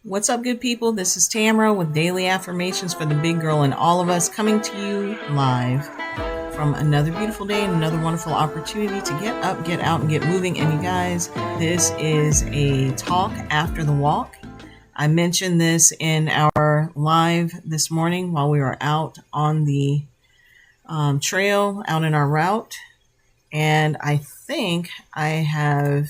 What's up, good people? This is Tamara with Daily Affirmations for the Big Girl and All of Us, coming to you live from another beautiful day and another wonderful opportunity to get up, get out, and get moving. And you guys, this is a talk after the walk. I mentioned this in our live this morning while we were out on the trail, out in our route. And I think I have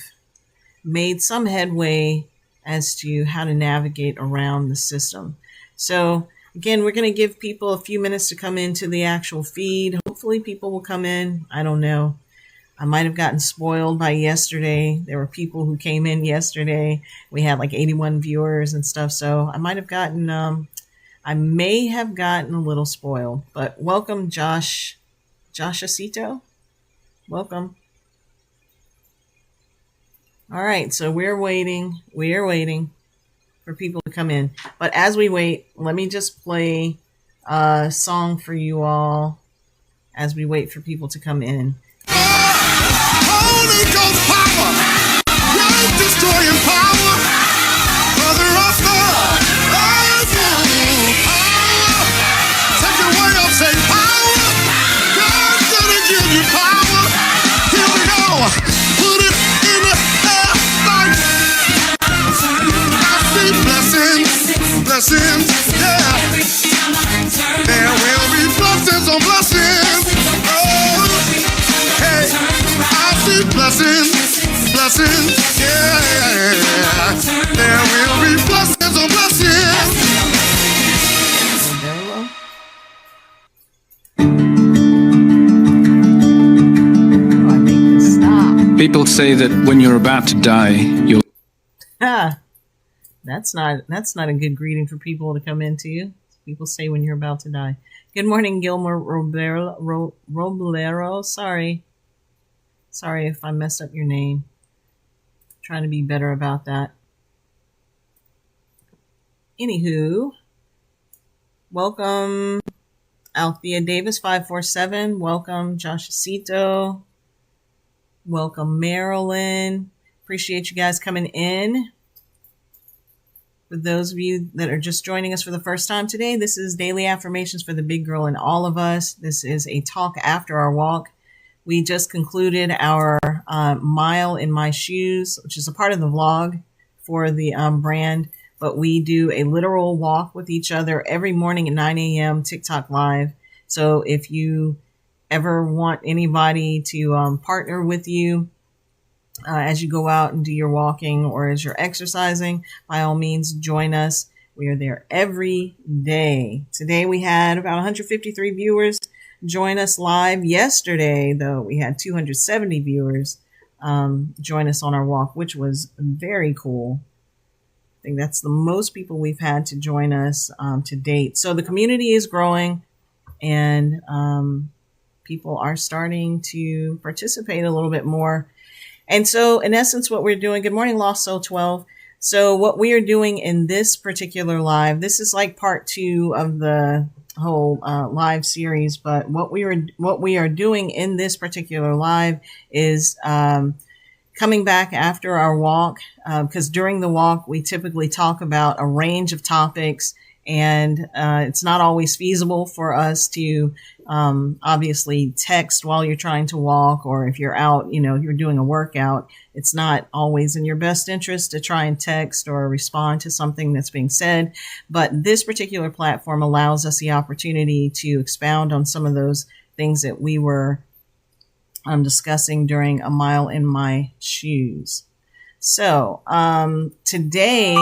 made some headway as to how to navigate around the system. So again, we're going to give people a few minutes to come into the actual feed. Hopefully people will come in. I don't know. I might have gotten spoiled by yesterday. There were people who came in yesterday. We had like 81 viewers and stuff. So I might have gotten, I may have gotten a little spoiled, but welcome, Josh Acito. Welcome. All right, so we are waiting for people to come in. But as we wait, let me just play a song for you all as we wait for people to come in. Holy Ghost power, life destroying power, Mother of God, take it away, I'll say power, God's gonna give you power, here we go, put it in the air like, I see blessings, yeah, there will be blessings on blessings, hey, I see blessings, yeah, there will be blessings on blessings. Oh, I make this stop. People say that when you're about to die, you'll... That's not a good greeting for people to come into. People say when you're about to die. Good morning, Gilmore Roblero. Sorry if I messed up your name. Trying to be better about that. Anywho, welcome Althea Davis 547. Welcome Josh Acito. Welcome Marilyn. Appreciate you guys coming in. For those of you that are just joining us for the first time today, this is Daily Affirmations for the Big Girl and All of Us. This is a talk after our walk. We just concluded our mile in my shoes, which is a part of the vlog for the brand. But we do a literal walk with each other every morning at 9 a.m. TikTok Live. So if you ever want anybody to partner with you, as you go out and do your walking or as you're exercising, by all means, join us. We are there every day. Today we had about 153 viewers join us live. Yesterday, though, we had 270 viewers join us on our walk, which was very cool. I think that's the most people we've had to join us to date. So the community is growing, and people are starting to participate a little bit more. And so, in essence, what we're doing, good morning, Lost Soul 12. So what we are doing in this particular live, this is like part 2 of the whole live series. But what we are doing in this particular live is coming back after our walk, because during the walk, we typically talk about a range of topics. And it's not always feasible for us to obviously text while you're trying to walk, or if you're out, you're doing a workout. It's not always in your best interest to try and text or respond to something that's being said. But this particular platform allows us the opportunity to expound on some of those things that we were discussing during a mile in my shoes. So today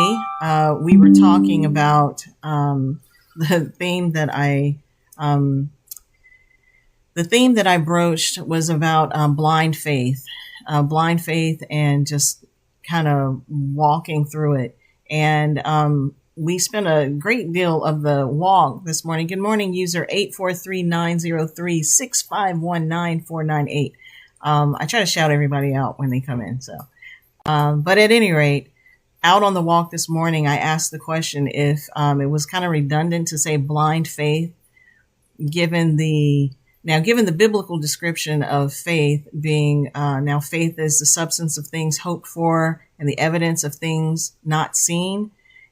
we were talking about the theme that I broached was about blind faith, and just kind of walking through it. And we spent a great deal of the walk this morning. Good morning, user 843-903-6519498. I try to shout everybody out when they come in. So. But at any rate, out on the walk this morning, I asked the question if it was kind of redundant to say blind faith, given the biblical description of faith being, now faith is the substance of things hoped for and the evidence of things not seen.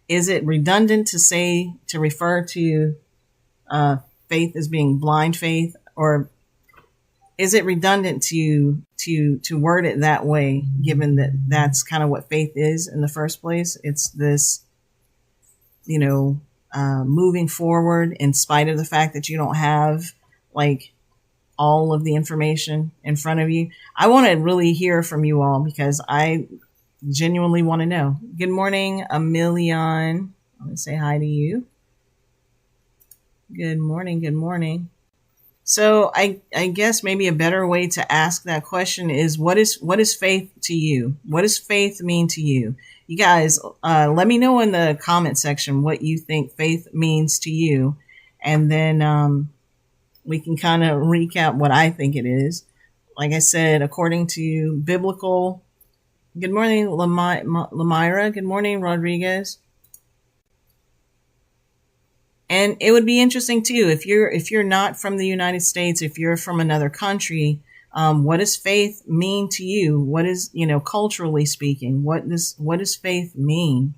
Is it redundant to refer to faith as being blind faith, or is it redundant to word it that way, given that that's kind of what faith is in the first place? It's this, moving forward in spite of the fact that you don't have like all of the information in front of you. I want to really hear from you all because I genuinely want to know. Good morning, Emilion. I'm going to say hi to you. Good morning. Good morning. So I guess maybe a better way to ask that question is what is faith to you? What does faith mean to you? You guys, let me know in the comment section what you think faith means to you. And then we can kind of recap what I think it is. Like I said, according to biblical. Good morning, Lamira. Good morning, Rodriguez. And it would be interesting too, if you're not from the United States, if you're from another country, what does faith mean to you? What is, culturally speaking, what does faith mean?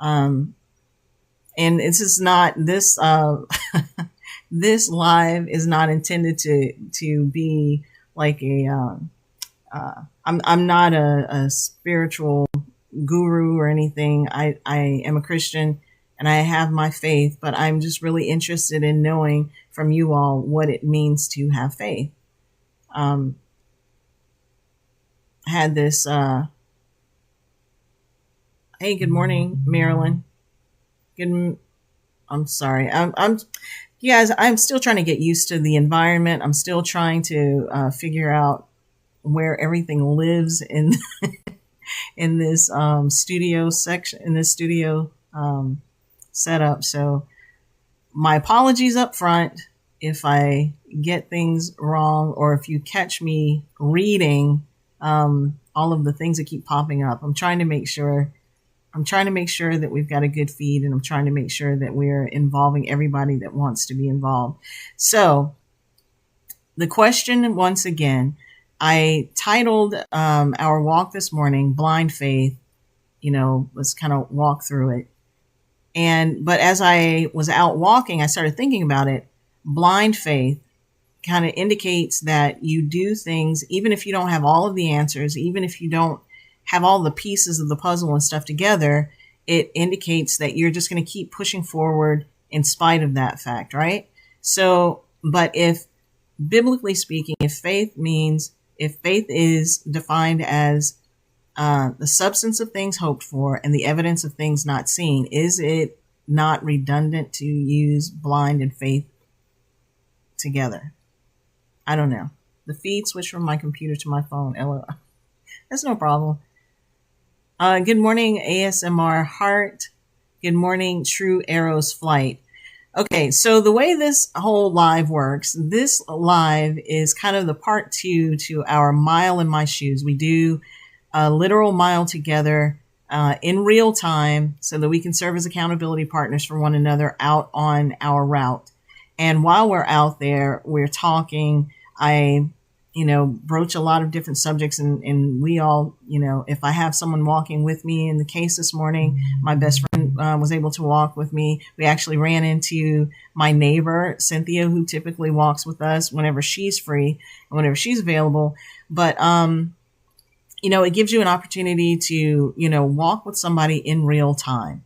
And this is not this, this live is not intended to be like I'm not a spiritual guru or anything. I am a Christian. And I have my faith, but I'm just really interested in knowing from you all what it means to have faith. I had this, hey, good morning, Marilyn. I'm sorry. You guys, I'm still trying to get used to the environment. I'm still trying to figure out where everything lives in, in this studio section, in this studio setup. So my apologies up front if I get things wrong or if you catch me reading all of the things that keep popping up. I'm trying to make sure that we've got a good feed, and I'm trying to make sure that we're involving everybody that wants to be involved. So the question, once again, I titled our walk this morning, Blind Faith. Let's kind of walk through it. But as I was out walking, I started thinking about it. Blind faith kind of indicates that you do things, even if you don't have all of the answers, even if you don't have all the pieces of the puzzle and stuff together, it indicates that you're just going to keep pushing forward in spite of that fact, right? So, but if biblically speaking, if faith is defined as the substance of things hoped for and the evidence of things not seen, is it not redundant to use blind and faith together? I don't know. The feed switched from my computer to my phone. LOL. That's no problem. Good morning, ASMR Heart. Good morning, True Arrows Flight. Okay, so the way this whole live works, this live is kind of the part 2 to our Mile in My Shoes. We do a literal mile together in real time so that we can serve as accountability partners for one another out on our route. And while we're out there, we're talking. I, broach a lot of different subjects, and we all, if I have someone walking with me, in the case this morning, my best friend was able to walk with me. We actually ran into my neighbor, Cynthia, who typically walks with us whenever she's free and whenever she's available. But, it gives you an opportunity to, walk with somebody in real time.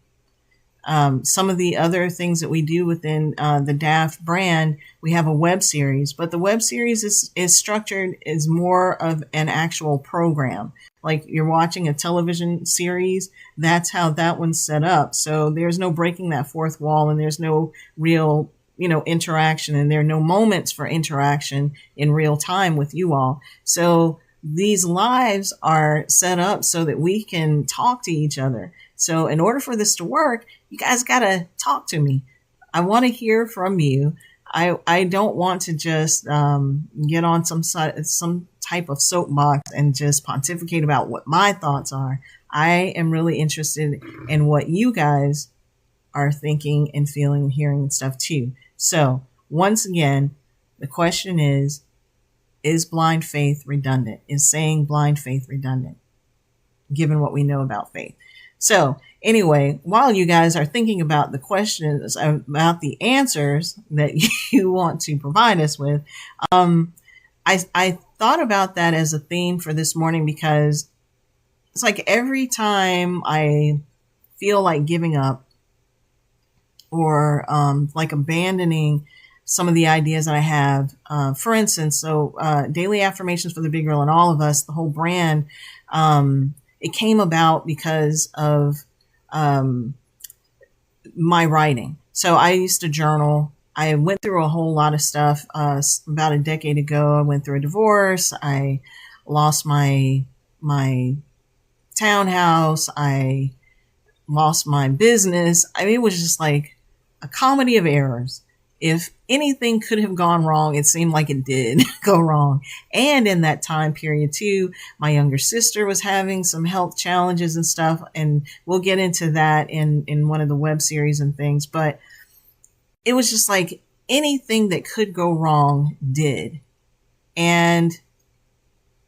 Some of the other things that we do within the DAFT brand, we have a web series, but the web series is structured as more of an actual program. Like you're watching a television series, that's how that one's set up. So there's no breaking that fourth wall, and there's no real, interaction, and there are no moments for interaction in real time with you all. So these lives are set up so that we can talk to each other. So in order for this to work, you guys got to talk to me. I want to hear from you. I don't want to just get on some type of soapbox and just pontificate about what my thoughts are. I am really interested in what you guys are thinking and feeling and hearing and stuff too. So once again, the question is blind faith redundant? Is saying blind faith redundant, given what we know about faith? So anyway, while you guys are thinking about the questions, about the answers that you want to provide us with, I thought about that as a theme for this morning, because it's like every time I feel like giving up or like abandoning some of the ideas that I have, for instance, Daily Affirmations for the Big Girl and All of Us, the whole brand, it came about because of my writing. So I used to journal. I went through a whole lot of stuff. About a decade ago, I went through a divorce. I lost my townhouse. I lost my business. I mean, it was just like a comedy of errors. If anything could have gone wrong, it seemed like it did go wrong. And in that time period too, my younger sister was having some health challenges and stuff. And we'll get into that in one of the web series and things. But it was just like anything that could go wrong did. And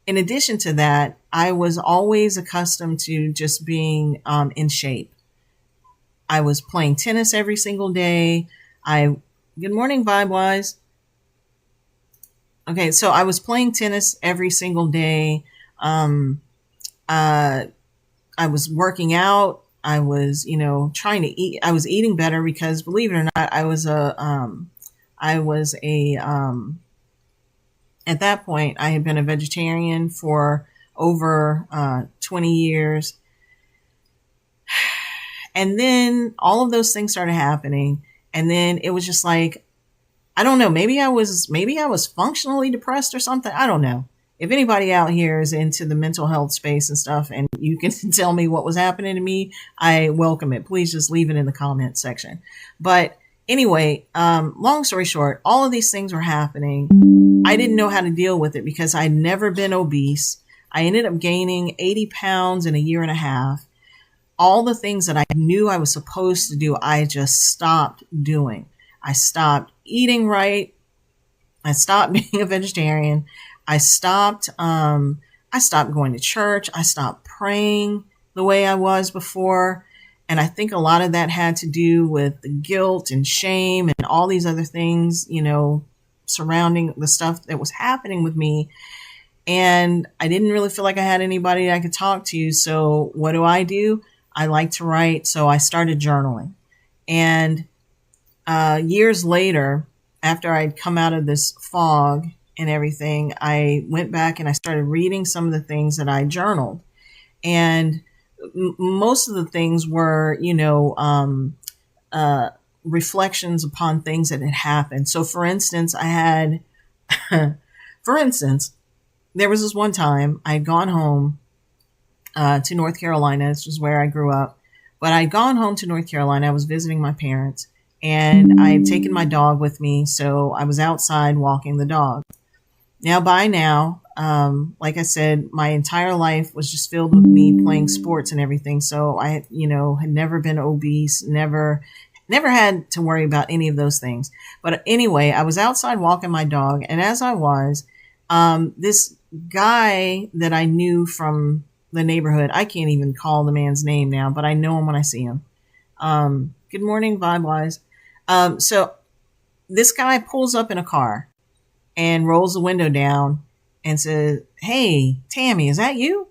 in addition to that, I was always accustomed to just being in shape. I was playing tennis every single day. Good morning, Vibe Wise. Okay, so I was playing tennis every single day. I was working out. I was, trying to eat. I was eating better because, believe it or not, at that point, I had been a vegetarian for over 20 years. And then all of those things started happening. And then it was just like, I don't know, maybe I was functionally depressed or something. I don't know. If anybody out here is into the mental health space and stuff, and you can tell me what was happening to me, I welcome it. Please just leave it in the comment section. But anyway, long story short, all of these things were happening. I didn't know how to deal with it because I'd never been obese. I ended up gaining 80 pounds in a year and a half. All the things that I knew I was supposed to do, I just stopped doing. I stopped eating right. I stopped being a vegetarian. I stopped going to church. I stopped praying the way I was before. And I think a lot of that had to do with the guilt and shame and all these other things, surrounding the stuff that was happening with me. And I didn't really feel like I had anybody I could talk to. So what do? I like to write. So I started journaling. And years later, after I'd come out of this fog and everything, I went back and I started reading some of the things that I journaled. And most of the things were, reflections upon things that had happened. So for instance, there was this one time I had gone home to North Carolina. This was where I grew up. But I'd gone home to North Carolina. I was visiting my parents, and I had taken my dog with me. So I was outside walking the dog. Now, by now, like I said, my entire life was just filled with me playing sports and everything. So I, had never been obese, never had to worry about any of those things. But anyway, I was outside walking my dog. And as I was, this guy that I knew from the neighborhood, I can't even call the man's name now, but I know him when I see him. Good morning, Vibe Wise. So this guy pulls up in a car and rolls the window down and says, "Hey, Tammy, is that you?"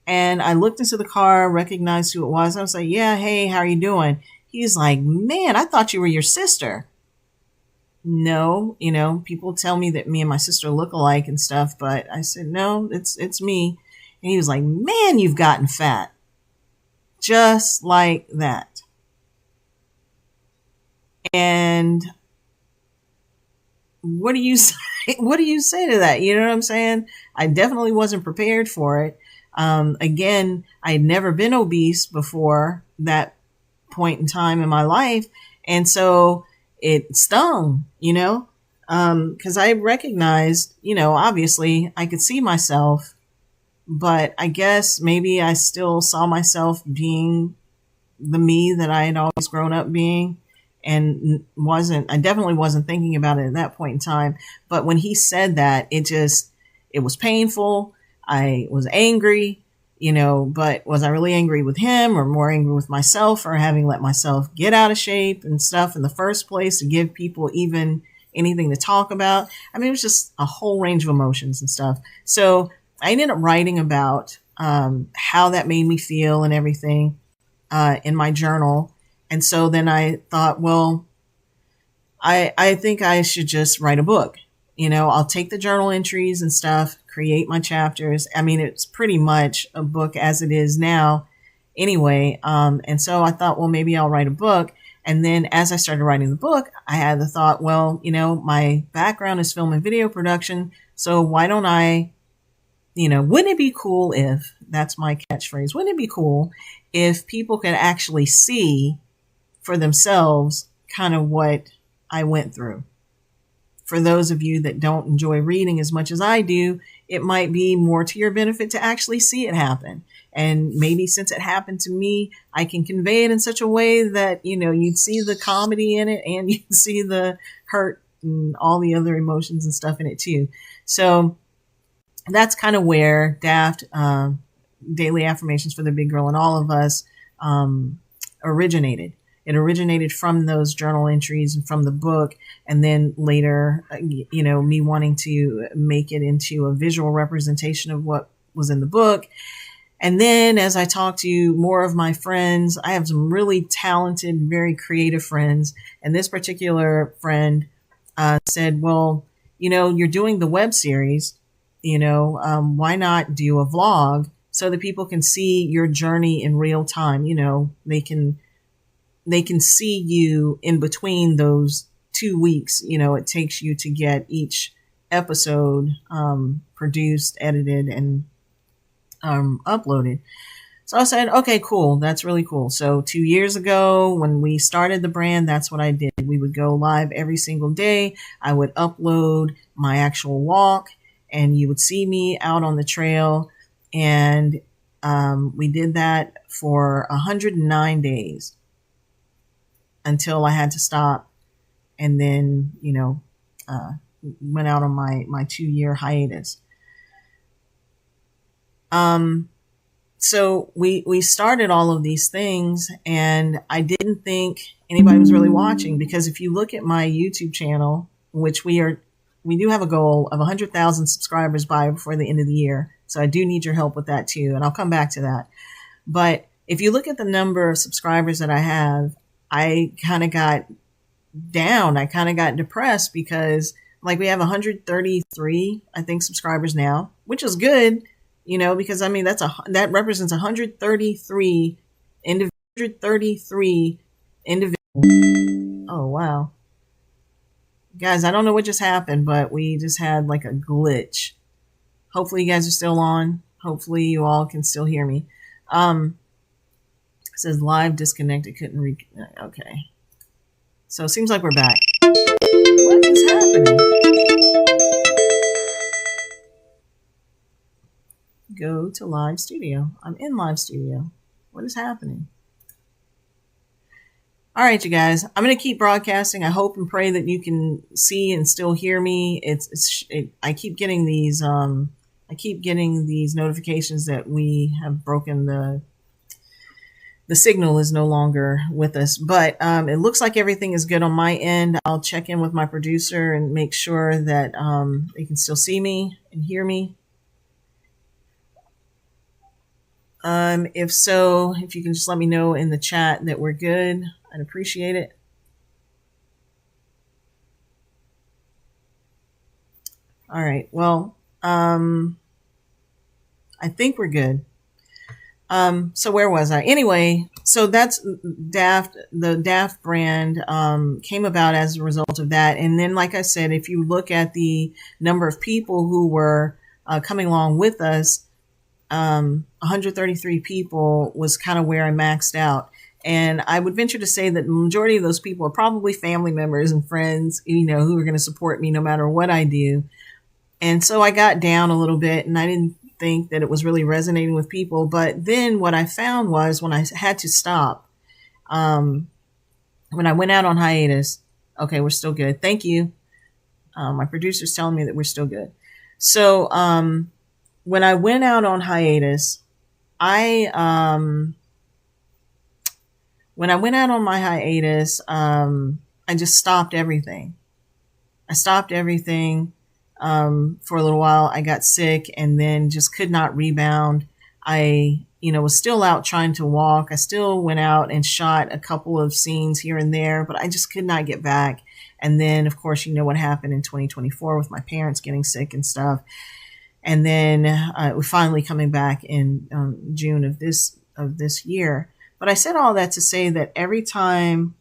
And I looked into the car, recognized who it was. I was like, "Yeah, hey, how are you doing?" He's like, "Man, I thought you were your sister." No, people tell me that me and my sister look alike and stuff, but I said, "No, it's me." And he was like, "Man, you've gotten fat." Just like that. And what do you say? What do you say to that? You know what I'm saying? I definitely wasn't prepared for it. Again, I had never been obese before that point in time in my life. And so it stung, because I recognized, obviously I could see myself, but I guess maybe I still saw myself being the me that I had always grown up being. And I definitely wasn't thinking about it at that point in time. But when he said that, it was painful. I was angry. but was I really angry with him or more angry with myself for having let myself get out of shape and stuff in the first place to give people even anything to talk about? I mean, it was just a whole range of emotions and stuff. So I ended up writing about how that made me feel and everything in my journal. And so then I thought, well, I think I should just write a book. I'll take the journal entries and stuff, create my chapters. I mean, it's pretty much a book as it is now anyway. And so I thought, well, maybe I'll write a book. And then as I started writing the book, I had the thought, well, my background is film and video production. So why don't I, wouldn't it be cool if, that's my catchphrase, wouldn't it be cool if people could actually see for themselves kind of what I went through? For those of you that don't enjoy reading as much as I do, it might be more to your benefit to actually see it happen. And maybe since it happened to me, I can convey it in such a way that, you'd see the comedy in it and you'd see the hurt and all the other emotions and stuff in it too. So that's kind of where DAFT, Daily Affirmations for the Big Girl and All of Us, originated. It originated from those journal entries and from the book. And then later, me wanting to make it into a visual representation of what was in the book. And then as I talked to more of my friends, I have some really talented, very creative friends. And this particular friend said, well, you're doing the web series, why not do a vlog so that people can see your journey in real time? They can see you in between those 2 weeks, it takes you to get each episode produced, edited, and uploaded. So I said, okay, cool. That's really cool. So 2 years ago when we started the brand, that's what I did. We would go live every single day. I would upload my actual walk and you would see me out on the trail. And we did that for 109 days. Until I had to stop and then, went out on my 2-year hiatus. So we started all of these things and I didn't think anybody was really watching, because if you look at my YouTube channel, which we do have a goal of 100,000 subscribers before the end of the year. So I do need your help with that too. And I'll come back to that. But if you look at the number of subscribers that I have, I kind of got down. I kind of got depressed because we have 133, I think, subscribers now, which is good, because I mean, that represents 133 individuals. Oh, wow. Guys, I don't know what just happened, but we just had a glitch. Hopefully you guys are still on. Hopefully you all can still hear me. It says live disconnected, okay. So it seems like we're back. What is happening? Go to live studio. I'm in live studio. What is happening? All right, you guys, I'm going to keep broadcasting. I hope and pray that you can see and still hear me. I keep getting these notifications that we have broken the signal is no longer with us, but it looks like everything is good on my end. I'll check in with my producer and make sure that they can still see me and hear me. If so, if you can just let me know in the chat that we're good, I'd appreciate it. All right. Well, I think we're good. So where was I? Anyway, so that's DAFT. The DAFT brand came about as a result of that. And then, like I said, if you look at the number of people who were coming along with us, 133 people was kind of where I maxed out. And I would venture to say that the majority of those people are probably family members and friends, who are going to support me no matter what I do. And so I got down a little bit and I didn't think that it was really resonating with people. But then what I found was when I had to stop, when I went out on hiatus, okay, we're still good. Thank you. My producer's telling me that we're still good. So when I went out on hiatus, when I went out on my hiatus, I just stopped everything. I stopped everything for a little while. I got sick and then just could not rebound. I, was still out trying to walk. I still went out and shot a couple of scenes here and there, but I just could not get back. And then, of course, you know what happened in 2024 with my parents getting sick and stuff. And then we're finally coming back in June of this year. But I said all that to say that every time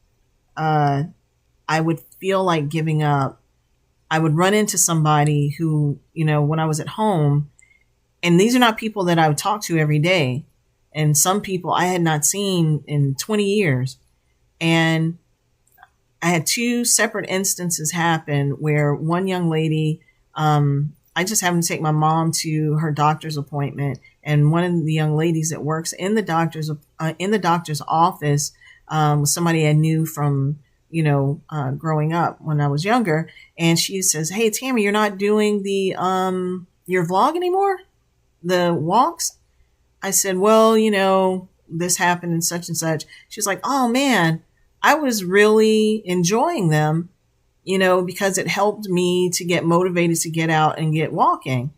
I would feel like giving up, I would run into somebody who, when I was at home, and these are not people that I would talk to every day. And some people I had not seen in 20 years. And I had two separate instances happen where one young lady, I just happened to take my mom to her doctor's appointment. And one of the young ladies that works in the doctor's office was somebody I knew from, growing up when I was younger. And she says, "Hey, Tamara, you're not doing the your vlog anymore? The walks?" I said, "Well, this happened and such." She's like, "Oh man, I was really enjoying them, because it helped me to get motivated to get out and get walking."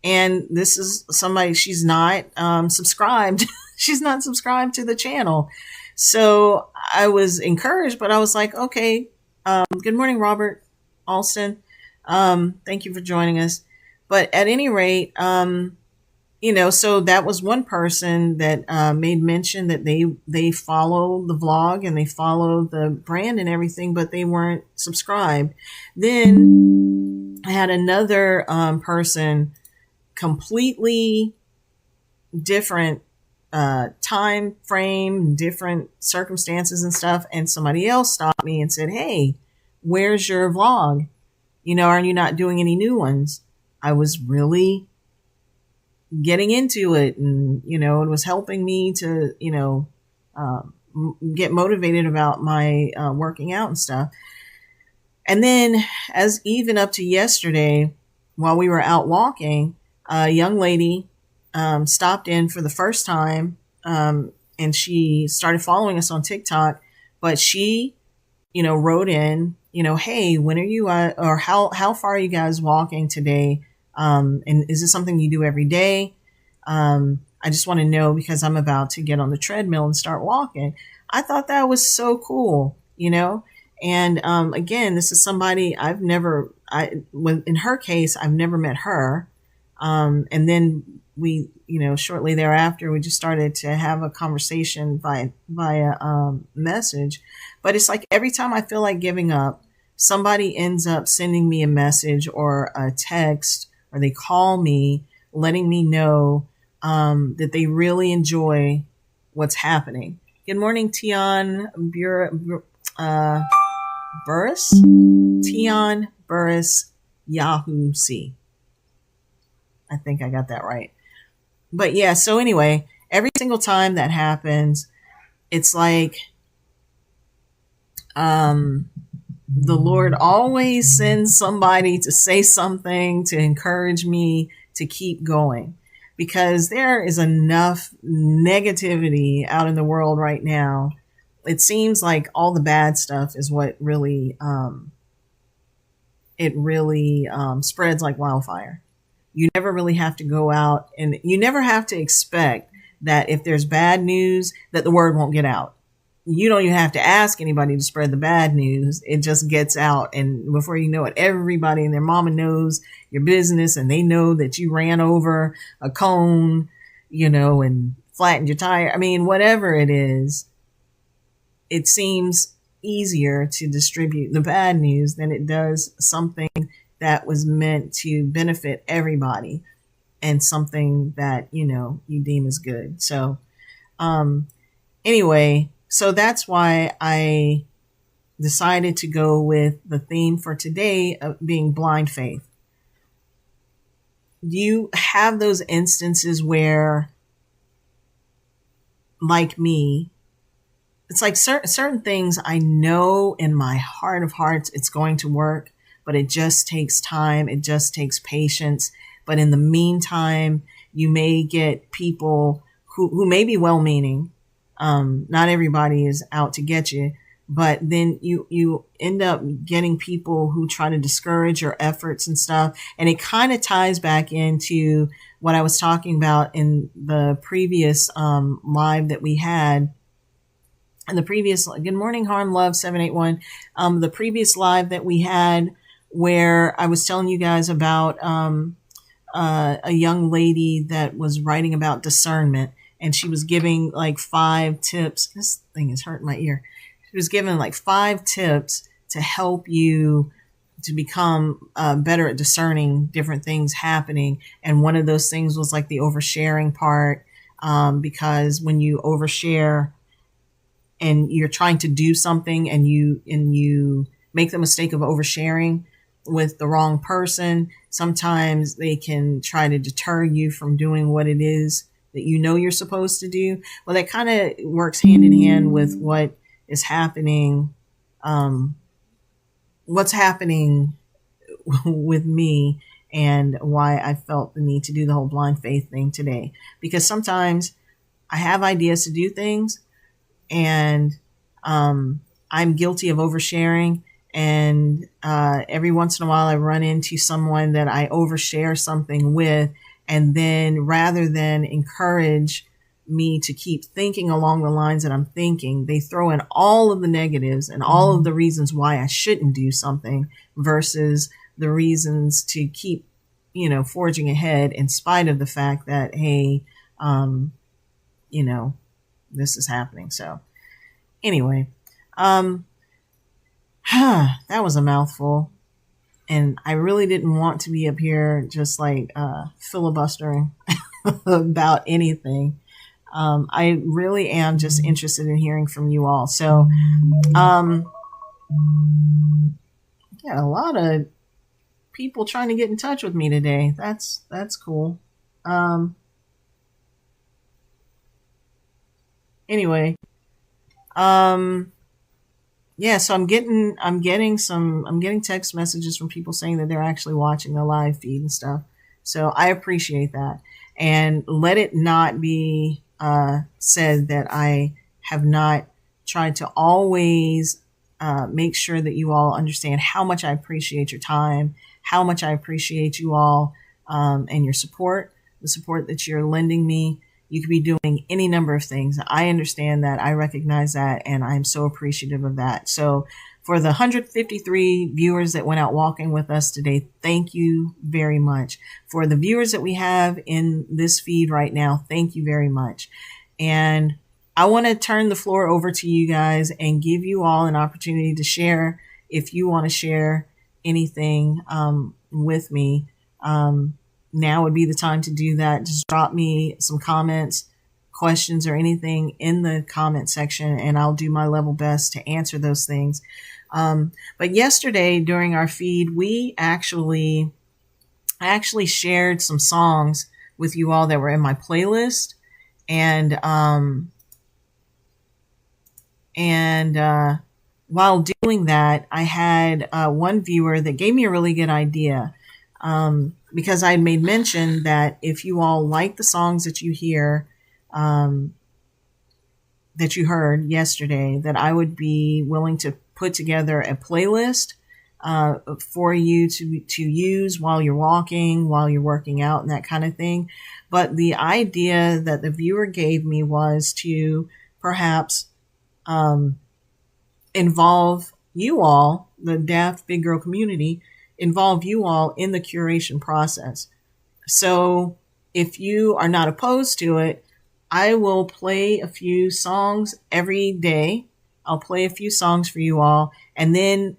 And this is somebody, she's not subscribed. She's not subscribed to the channel. So I was encouraged, but I was like, okay, good morning, Robert Alston. Thank you for joining us. But at any rate, so that was one person that made mention that they follow the vlog and they follow the brand and everything, but they weren't subscribed. Then I had another person, completely different time frame, different circumstances and stuff, and somebody else stopped me and said, "Hey, where's your vlog? Are you not doing any new ones?" I was really getting into it, and it was helping me to get motivated about my working out and stuff. And then, as even up to yesterday, while we were out walking, a young lady stopped in for the first time, and she started following us on TikTok. But she, wrote in, "Hey, when are you or how far are you guys walking today? And is this something you do every day? I just want to know because I'm about to get on the treadmill and start walking." I thought that was so cool, And again, this is somebody in her case, I've never met her. And then we, shortly thereafter, we just started to have a conversation via message. But it's like every time I feel like giving up, somebody ends up sending me a message or a text, or they call me, letting me know that they really enjoy what's happening. Good morning, Tion Burris. Tion Burris Yahoo C. I think I got that right. But yeah, so anyway, every single time that happens, it's like the Lord always sends somebody to say something to encourage me to keep going, because there is enough negativity out in the world right now. It seems like all the bad stuff is what really spreads like wildfire. You never really have to go out, and you never have to expect that if there's bad news that the word won't get out. You don't even have to ask anybody to spread the bad news. It just gets out. And before you know it, everybody and their mama knows your business, and they know that you ran over a cone, and flattened your tire. I mean, whatever it is, it seems easier to distribute the bad news than it does something that was meant to benefit everybody and something that, you deem as good. So, anyway, so that's why I decided to go with the theme for today of being blind faith. You have those instances where, like me, it's like certain things I know in my heart of hearts it's going to work, but it just takes time. It just takes patience. But in the meantime, you may get people who may be well-meaning. Not everybody is out to get you, but then you end up getting people who try to discourage your efforts and stuff. And it kind of ties back into what I was talking about in the previous live that we had. And the previous, good morning, Harm Love 781. The previous live that we had where I was telling you guys about a young lady that was writing about discernment, and she was giving like 5 tips. This thing is hurting my ear. She was giving like 5 tips to help you to become better at discerning different things happening. And one of those things was like the oversharing part, because when you overshare and you're trying to do something and you make the mistake of oversharing with the wrong person, sometimes they can try to deter you from doing what it is that you know you're supposed to do. Well, that kind of works hand in hand with what is happening, what's happening with me, and why I felt the need to do the whole blind faith thing today. Because sometimes I have ideas to do things, and I'm guilty of oversharing. And every once in a while I run into someone that I overshare something with, and then rather than encourage me to keep thinking along the lines that I'm thinking, they throw in all of the negatives and all of the reasons why I shouldn't do something versus the reasons to keep, forging ahead in spite of the fact that, hey, this is happening. So anyway, that was a mouthful. And I really didn't want to be up here just like filibustering about anything. I really am just interested in hearing from you all. So, yeah, a lot of people trying to get in touch with me today. That's cool. Anyway, yeah, so I'm getting text messages from people saying that they're actually watching the live feed and stuff. So I appreciate that. And let it not be said that I have not tried to always make sure that you all understand how much I appreciate your time, how much I appreciate you all and your support, the support that you're lending me. You could be doing any number of things. I understand that. I recognize that. And I'm so appreciative of that. So for the 153 viewers that went out walking with us today, thank you very much. For the viewers that we have in this feed right now, thank you very much. And I want to turn the floor over to you guys and give you all an opportunity to share if you want to share anything with me. Now would be the time to do that. Just drop me some comments, questions, or anything in the comment section, and I'll do my level best to answer those things. But yesterday during our feed, I actually shared some songs with you all that were in my playlist. And while doing that, I had one viewer that gave me a really good idea. Because I made mention that if you all like the songs that you hear, that you heard yesterday, that I would be willing to put together a playlist for you to use while you're walking, while you're working out, and that kind of thing. But the idea that the viewer gave me was to perhaps involve you all, the DAFT Big Girl community, involve you all in the curation process. So if you are not opposed to it, I will play a few songs every day. I'll play a few songs for you all. And then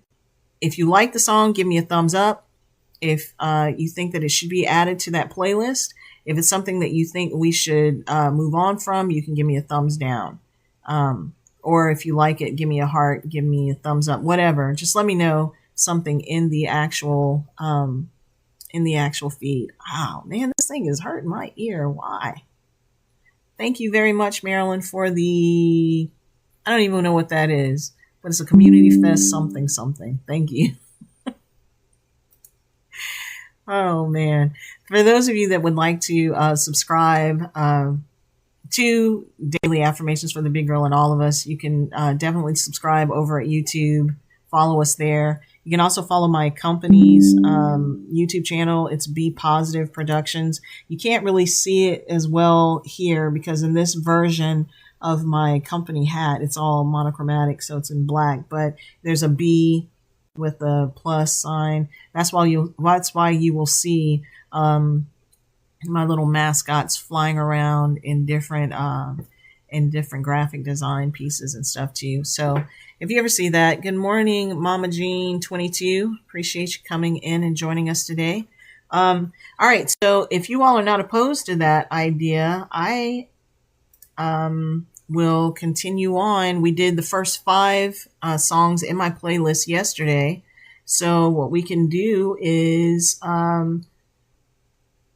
if you like the song, give me a thumbs up. If you think that it should be added to that playlist, if it's something that you think we should move on from, you can give me a thumbs down. Or if you like it, give me a heart, give me a thumbs up, whatever. Just let me know something in the actual feed. Oh man, this thing is hurting my ear. Why? Thank you very much, Marilyn, for I don't even know what that is, but it's a community fest something. Thank you. Oh man. For those of you that would like to subscribe to Daily Affirmations for the Big Girl and All of Us. You can definitely subscribe over at YouTube. Follow us there. You can also follow my company's YouTube channel. It's Be Positive Productions. You can't really see it as well here because in this version of my company hat, it's all monochromatic, so it's in black. But there's a B with a plus sign. That's why you will see my little mascots flying around in different graphic design pieces and stuff too. So if you ever see that, good morning, Mama Jean 22. Appreciate you coming in and joining us today. All right. So if you all are not opposed to that idea, I will continue on. We did the first 5 songs in my playlist yesterday. So what we can do is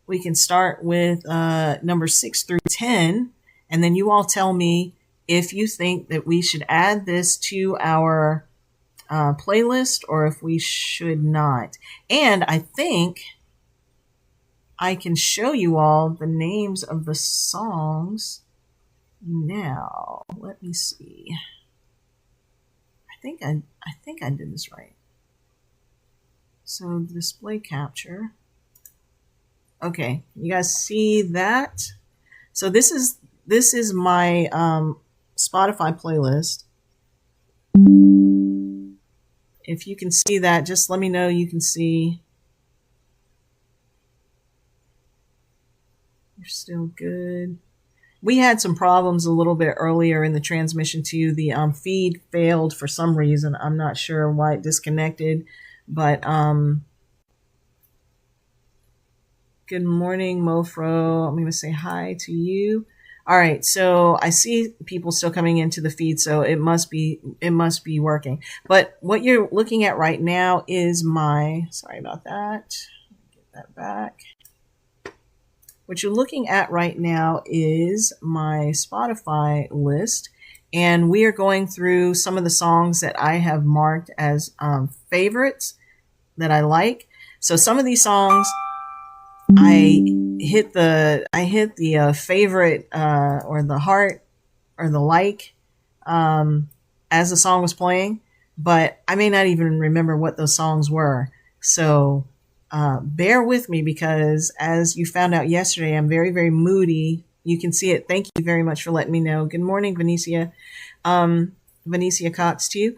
we can start with number 6 through 10, and then you all tell me if you think that we should add this to our playlist or if we should not. And I think I can show you all the names of the songs now. Let me see. I think I did this right. So display capture. Okay, you guys see that? So this is my Spotify playlist. If you can see that, just let me know you can see. You're still good. We had some problems a little bit earlier in the transmission too. The feed failed for some reason. I'm not sure why it disconnected, but good morning, Mofro. I'm going to say hi to you. All right, so I see people still coming into the feed, so it must be working. But what you're looking at right now is sorry about that. Get that back. What you're looking at right now is my Spotify list, and we are going through some of the songs that I have marked as favorites that I like. So some of these songs, I hit the favorite or the heart or the like as the song was playing, but I may not even remember what those songs were. So bear with me because as you found out yesterday, I'm very, very moody. You can see it. Thank you very much for letting me know. Good morning, Venetia. Venetia Cox too.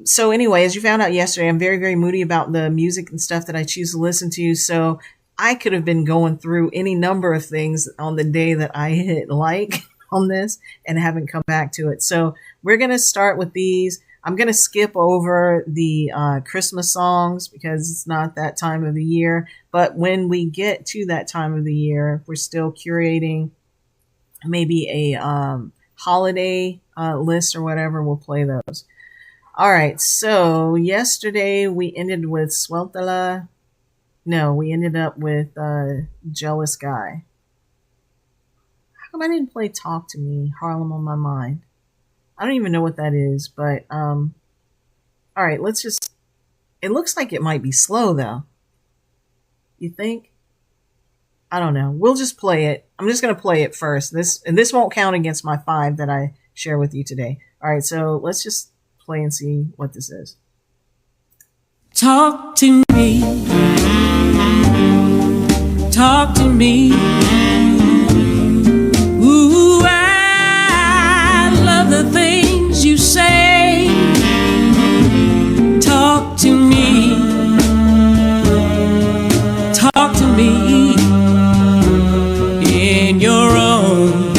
So anyway, as you found out yesterday, I'm very, very moody about the music and stuff that I choose to listen to. So I could have been going through any number of things on the day that I hit like on this and haven't come back to it. So we're going to start with these. I'm going to skip over the Christmas songs because it's not that time of the year. But when we get to that time of the year, we're still curating maybe a holiday list or whatever. We'll play those. All right. So yesterday we ended with Sweltala. No, we ended up with Jealous Guy. How come I didn't play Talk to Me, Harlem on My Mind? I don't even know what that is, but all right, it looks like it might be slow though. You think? I don't know. We'll just play it. I'm just going to play it first. This won't count against my 5 that I share with you today. All right, so let's just play and see what this is. Talk to me. Talk to me. Ooh, I love the things you say. Talk to me. Talk to me in your own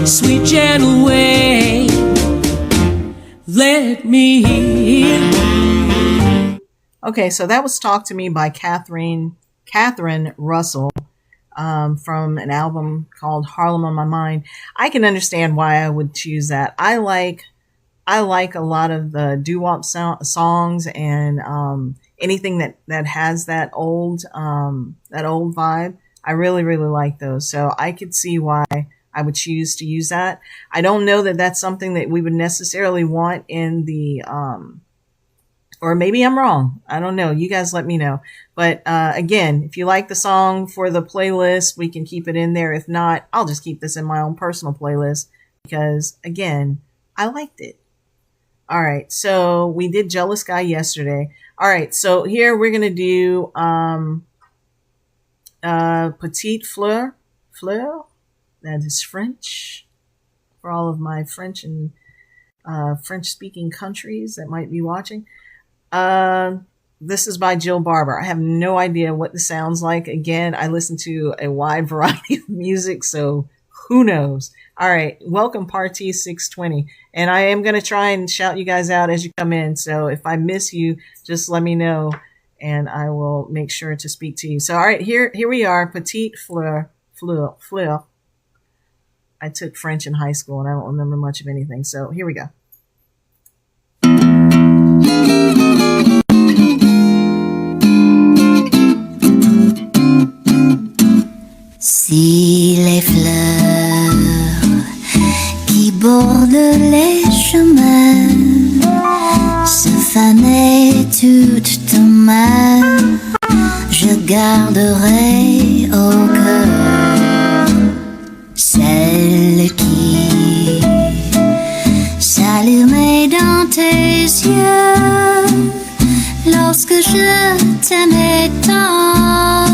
sweet, gentle way. Let me hear. Okay, so that was Talk to Me by Catherine Russell from an album called Harlem on My Mind. I can understand why I would choose that. I like a lot of the doo-wop songs and anything that has that old vibe. I really, really like those. So I could see why I would choose to use that. I don't know that that's something that we would necessarily want in the Or maybe I'm wrong. I don't know. You guys let me know. But again, if you like the song for the playlist, we can keep it in there. If not, I'll just keep this in my own personal playlist because, again, I liked it. All right. So we did Jealous Guy yesterday. All right. So here we're going to do Petite Fleur. Fleur? That is French. For all of my French and French-speaking countries that might be watching. This is by Jill Barber. I have no idea what this sounds like. Again, I listen to a wide variety of music, so who knows? All right. Welcome, Party 620. And I am going to try and shout you guys out as you come in. So if I miss you, just let me know and I will make sure to speak to you. So, all right, here we are. Petite Fleur. Fleur. I took French in high school and I don't remember much of anything. So here we go. Si les fleurs qui bordent les chemins se fanaient toutes en main, je garderai au cœur celle qui s'allumait dans tes yeux lorsque je t'aimais tant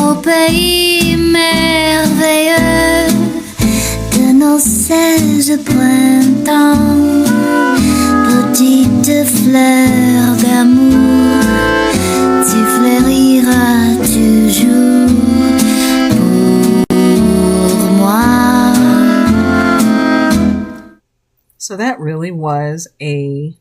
au pays merveilleux de nos 16 printemps. Petite fleur d'amour, tu fleuriras toujours pour moi. So that really was a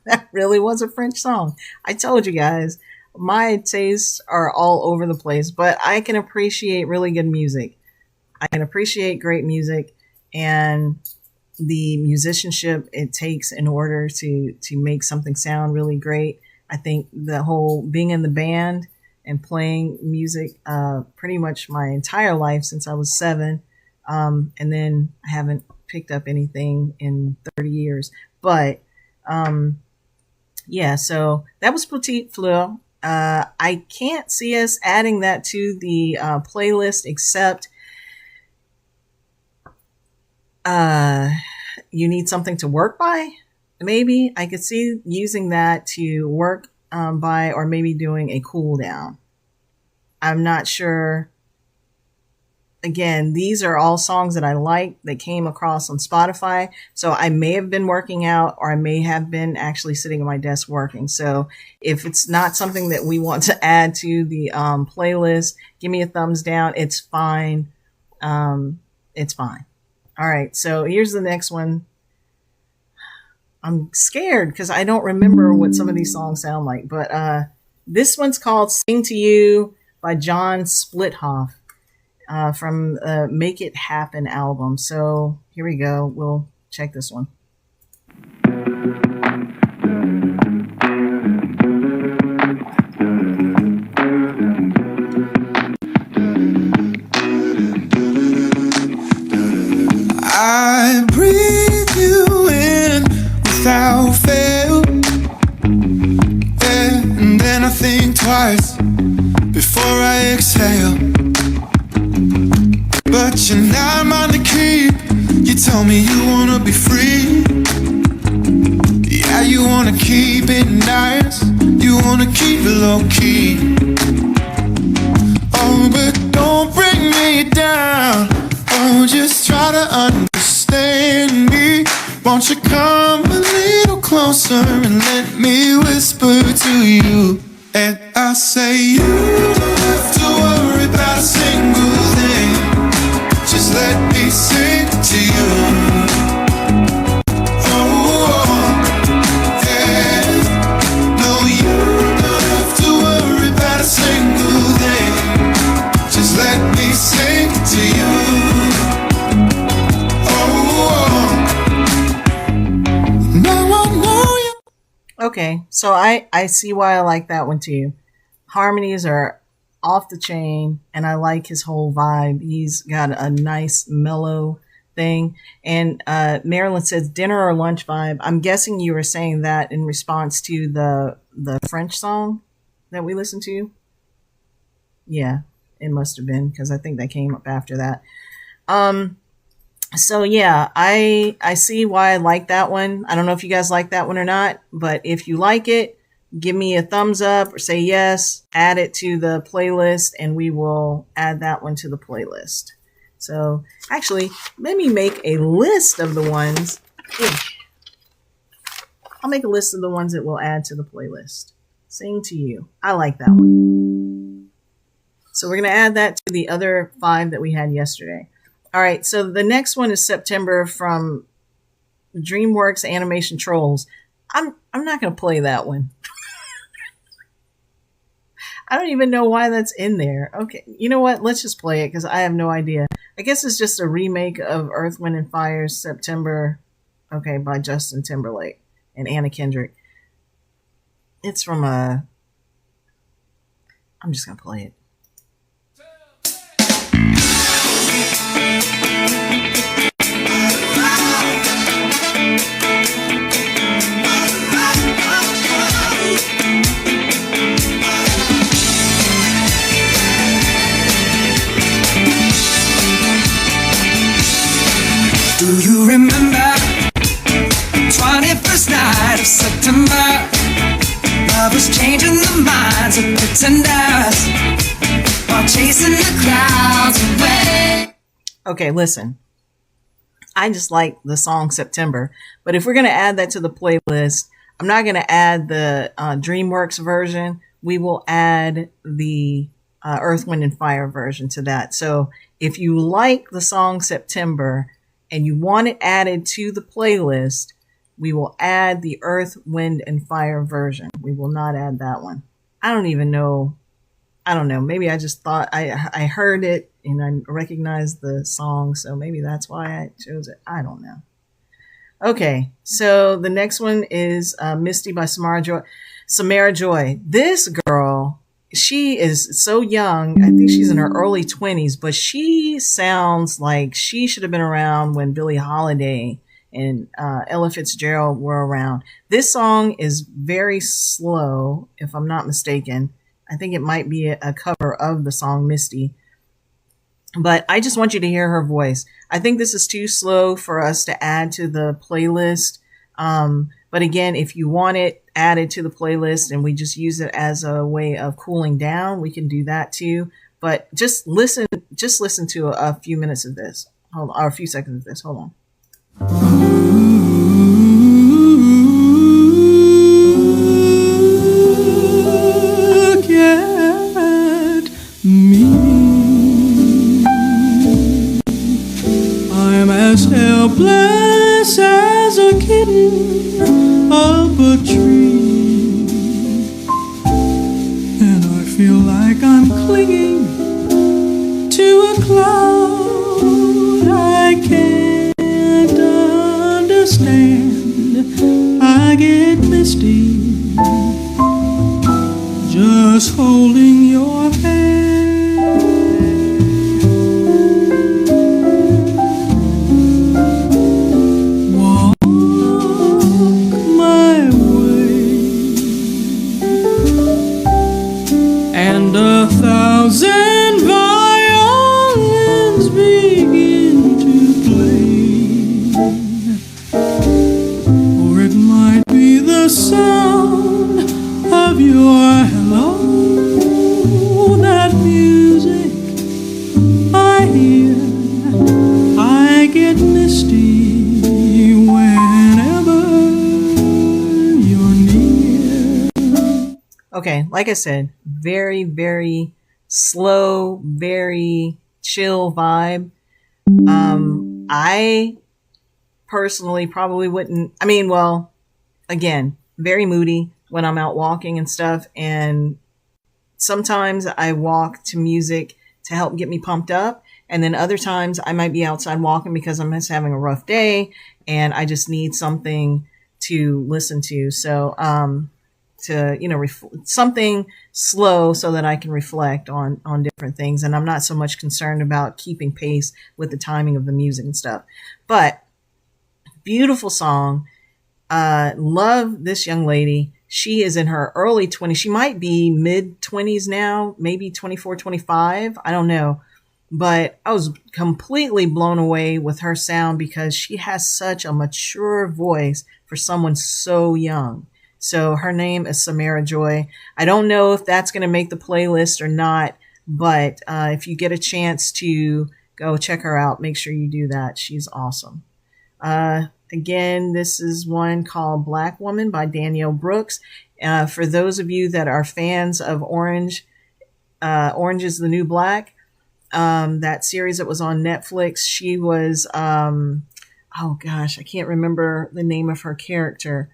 that really was a French song. I told you guys, my tastes are all over the place, but I can appreciate really good music. I can appreciate great music and the musicianship it takes in order to make something sound really great. I think the whole being in the band and playing music pretty much my entire life since I was 7, and then I haven't picked up anything in 30 years. But yeah, so that was Petite Fleur. I can't see us adding that to the playlist except you need something to work by. Maybe I could see using that to work by, or maybe doing a cool down. I'm not sure. Again, these are all songs that I like that came across on Spotify. So I may have been working out or I may have been actually sitting at my desk working. So if it's not something that we want to add to the playlist, give me a thumbs down. It's fine. It's fine. All right. So here's the next one. I'm scared because I don't remember what some of these songs sound like. But this one's called Sing to You by John Splithoff. From the Make It Happen album. So here we go. We'll check this one. I breathe you in without fail, and then I think twice before I exhale. But you're not mine to keep. You tell me you wanna be free. Yeah, you wanna keep it nice. You wanna keep it low key. Oh, but don't bring me down. Oh, just try to understand me. Won't you come a little closer and let me whisper to you? And I say you don't have to worry about a single thing. Just let me sing to you. Oh, yeah. No, you don't have to worry about a single thing. Just let me sing to you. Oh, now I know you. Okay, so I see why I like that one too. Harmonies are off the chain, and I like his whole vibe. He's got a nice mellow thing. And Marilyn says dinner or lunch vibe. I'm guessing you were saying that in response to the French song that we listened to. Yeah, it must have been, because I think that came up after that. So yeah, I see why I like that one. I don't know if you guys like that one or not, but if you like it, give me a thumbs up or say yes, add it to the playlist, and we will add that one to the playlist. So actually, let me make a list of the ones. I'll make a list of the ones that we'll add to the playlist. Sing to You. I like that one. So we're going to add that to the other 5 that we had yesterday. All right, so the next one is September from DreamWorks Animation Trolls. I'm not going to play that one. I don't even know why that's in there. Okay, you know what? Let's just play it because I have no idea. I guess it's just a remake of Earth, Wind, and Fire's September, okay, by Justin Timberlake and Anna Kendrick. It's from I'm just going to play it. Do you remember 21st night of September? Love was changing the minds of pretenders while chasing the clouds away. Okay, listen. I just like the song September, but if we're going to add that to the playlist, I'm not going to add the DreamWorks version. We will add the Earth, Wind, and Fire version to that. So if you like the song September and you want it added to the playlist, we will add the Earth, Wind, and Fire version. We will not add that one. I don't even know. I don't know. Maybe I just thought I heard it and I recognized the song. So maybe that's why I chose it. I don't know. Okay. So the next one is Misty by Samara Joy. This girl, she is so young. I think she's in her early 20s, but she sounds like she should have been around when Billie Holiday and Ella Fitzgerald were around. This song is very slow, if I'm not mistaken. I think it might be a cover of the song Misty. But I just want you to hear her voice. I think this is too slow for us to add to the playlist. But again, if you want it added to the playlist and we just use it as a way of cooling down, we can do that too. But just listen to a few minutes of this. Hold on, or a few seconds of this. Hold on. Look at me. I'm as helpless as a kitten up a tree, and I feel like I'm clinging to a cloud I can't understand. I get misty just holding your hand. Walk my way, and 1,000 violins begin to play, or it might be the sound of your hello, that music I hear. I get misty whenever you're near. Okay, like I said, very, very slow, very chill vibe. I personally probably wouldn't, again, very moody when I'm out walking and stuff. And sometimes I walk to music to help get me pumped up. And then other times I might be outside walking because I'm just having a rough day and I just need something to listen to. So, to, something slow so that I can reflect on different things. And I'm not so much concerned about keeping pace with the timing of the music and stuff. But beautiful song. Love this young lady. She is in her early 20s. She might be mid 20s now, maybe 24, 25. I don't know. But I was completely blown away with her sound because she has such a mature voice for someone so young. So her name is Tamara Joy. I don't know if that's going to make the playlist or not, but if you get a chance to go check her out, make sure you do that. She's awesome. Again, this is one called Black Woman by Danielle Brooks. For those of you that are fans of Orange is the New Black, that series that was on Netflix, she was, oh gosh, I can't remember the name of her character,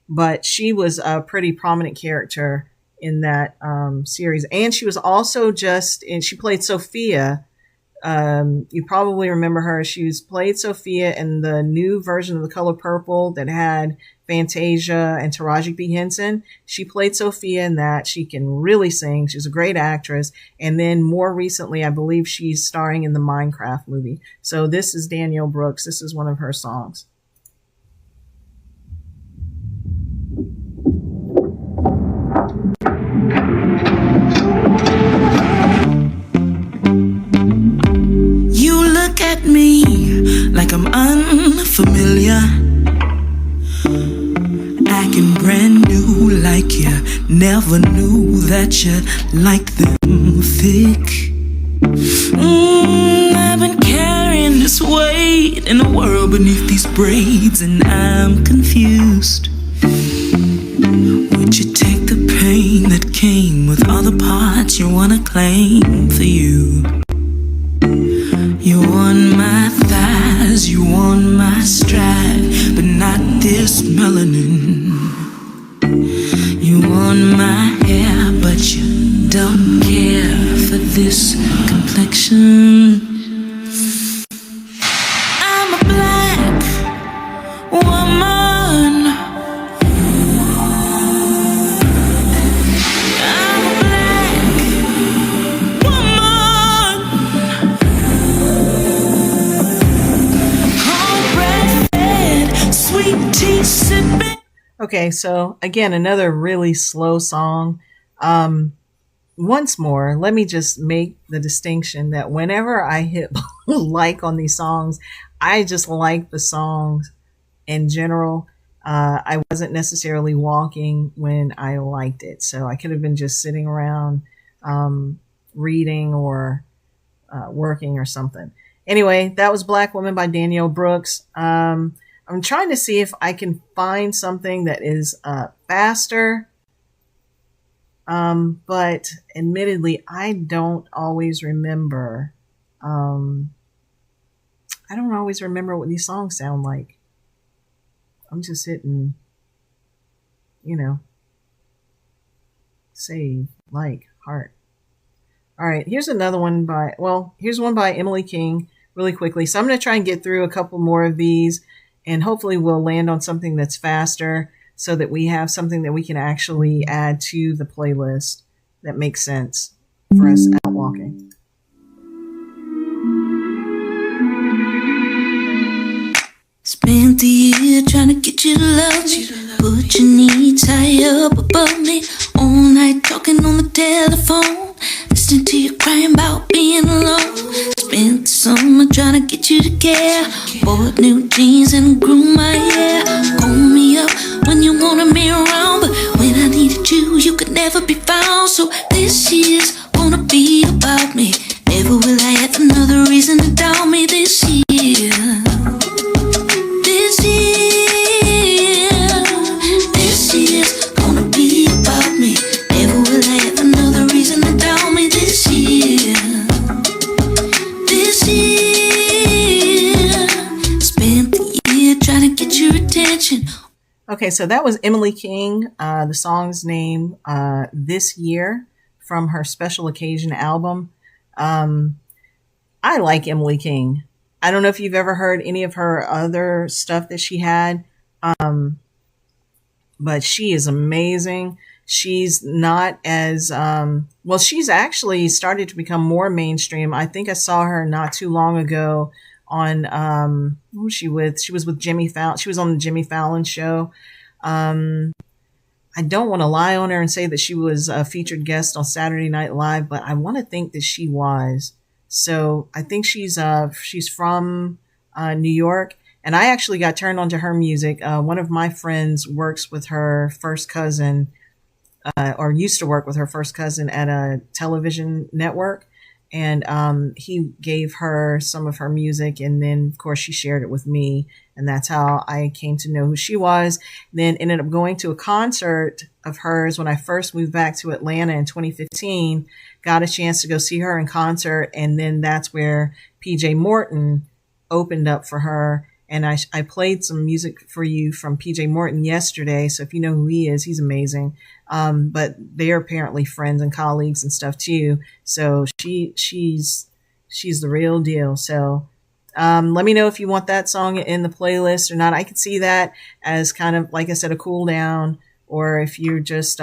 but she was a pretty prominent character in that series. And she was also and she played Sophia. You probably remember her. She played Sophia in the new version of The Color Purple that had Fantasia and Taraji P. Henson. She played Sophia in that. She can really sing. She's a great actress. And then more recently, I believe she's starring in the Minecraft movie. So this is Danielle Brooks. This is one of her songs. You look at me like I'm unfamiliar, acting brand new like you never knew that you like them thick. I've been carrying this weight in the world beneath these braids, and I'm confused. Would you take the pain that came with all the parts you wanna claim for you? You want my thighs, you want my stride, but not this melanin. You want my hair, but you don't care for this complexion. I'm a black woman. I'm a black woman. Cornbread fed, sweet tea sipping. Okay, so again, another really slow song. Once more, let me just make the distinction that whenever I hit like on these songs, I just like the songs in general. I wasn't necessarily walking when I liked it. So I could have been just sitting around reading or working or something. Anyway, that was Black Woman by Danielle Brooks. I'm trying to see if I can find something that is faster. But admittedly, I don't always remember. I don't always remember what these songs sound like. I'm just hitting, save, like, heart. All right, here's another one here's one by Emily King really quickly. So I'm going to try and get through a couple more of these, and hopefully we'll land on something that's faster so that we have something that we can actually add to the playlist that makes sense for us out walking. Spent the year trying to get you to love me, put your needs high up above me, all night talking on the telephone, listening to you crying about being alone. Spent the summer trying to get you to care, bought new jeans and grew my hair. Call me up when you wanted me around, but when I needed you, you could never be found. So this year's gonna be about me. Never will I have another reason to doubt me this year. This year's gonna be about me. Never will I have another reason to doubt me this year. This year, spent the year trying to get your attention. Okay, so that was Emily King. The song's name, This Year, from her Special Occasion album. I like Emily King. I don't know if you've ever heard any of her other stuff that she had, but she is amazing. she's not as, well, she's actually started to become more mainstream. I think I saw her not too long ago on, who was she with? She was with Jimmy Fallon. She was on the Jimmy Fallon show. I don't want to lie on her and say that she was a featured guest on Saturday Night Live, but I want to think that she was. So I think she's from New York, and I actually got turned on to her music. One of my friends works with her first cousin, or used to work with her first cousin at a television network. And he gave her some of her music, and then of course she shared it with me, and that's how I came to know who she was. Then ended up going to a concert of hers when I first moved back to Atlanta in 2015. Got a chance to go see her in concert, and then that's where PJ Morton opened up for her. And I played some music for you from PJ Morton yesterday. So if you know who he is, he's amazing. But they're apparently friends and colleagues and stuff too. So she's the real deal. So, let me know if you want that song in the playlist or not. I could see that as kind of, like I said, a cool down, or if you're just,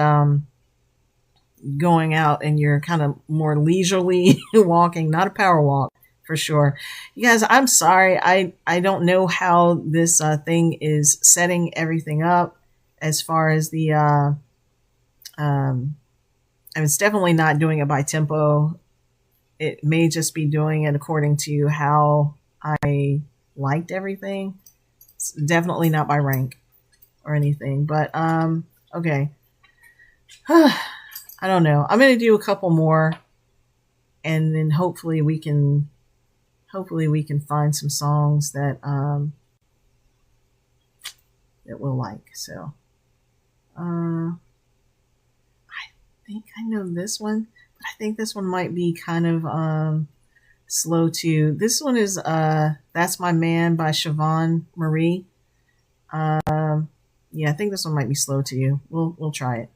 going out and you're kind of more leisurely walking, not a power walk. For sure. You guys, I'm sorry. I don't know how this thing is setting everything up as far as the it's definitely not doing it by tempo. It may just be doing it according to how I liked everything. It's definitely not by rank or anything. But okay. I don't know. I'm gonna do a couple more, and then hopefully we can find some songs that that we'll like. So I think I know this one, but I think this one might be kind of slow too. This one is That's My Man by Siobhan Marie. Yeah, I think this one might be slow to you. We'll try it.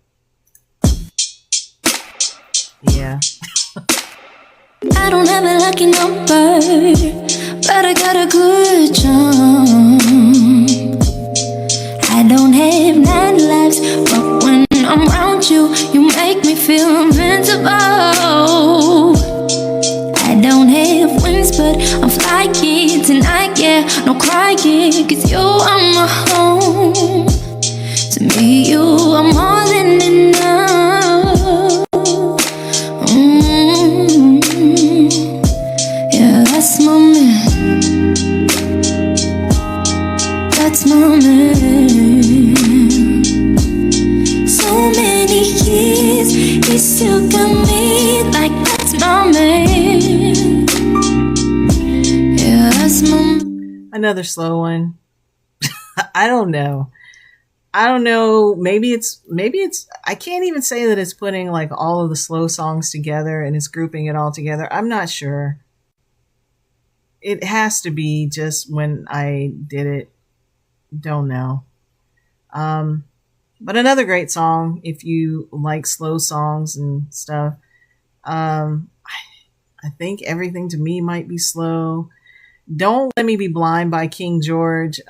Yeah. I don't have a lucky number, but I got a good charm. I don't have 9 lives, but when I'm around you, you make me feel invincible. I don't have wings, but I'm flying tonight, yeah. No crying, 'cause you are my home. To me, you are more than enough. Yeah, that's my man. That's my man. So many years, he still got me like that's my man. Yeah, that's my man. Another slow one. I don't know. Maybe it's, I can't even say that it's putting like all of the slow songs together and it's grouping it all together. I'm not sure. It has to be just when I did it. Don't know. But another great song if you like slow songs and stuff. I think Everything to Me might be slow. Don't Let Me Be Blind by King George.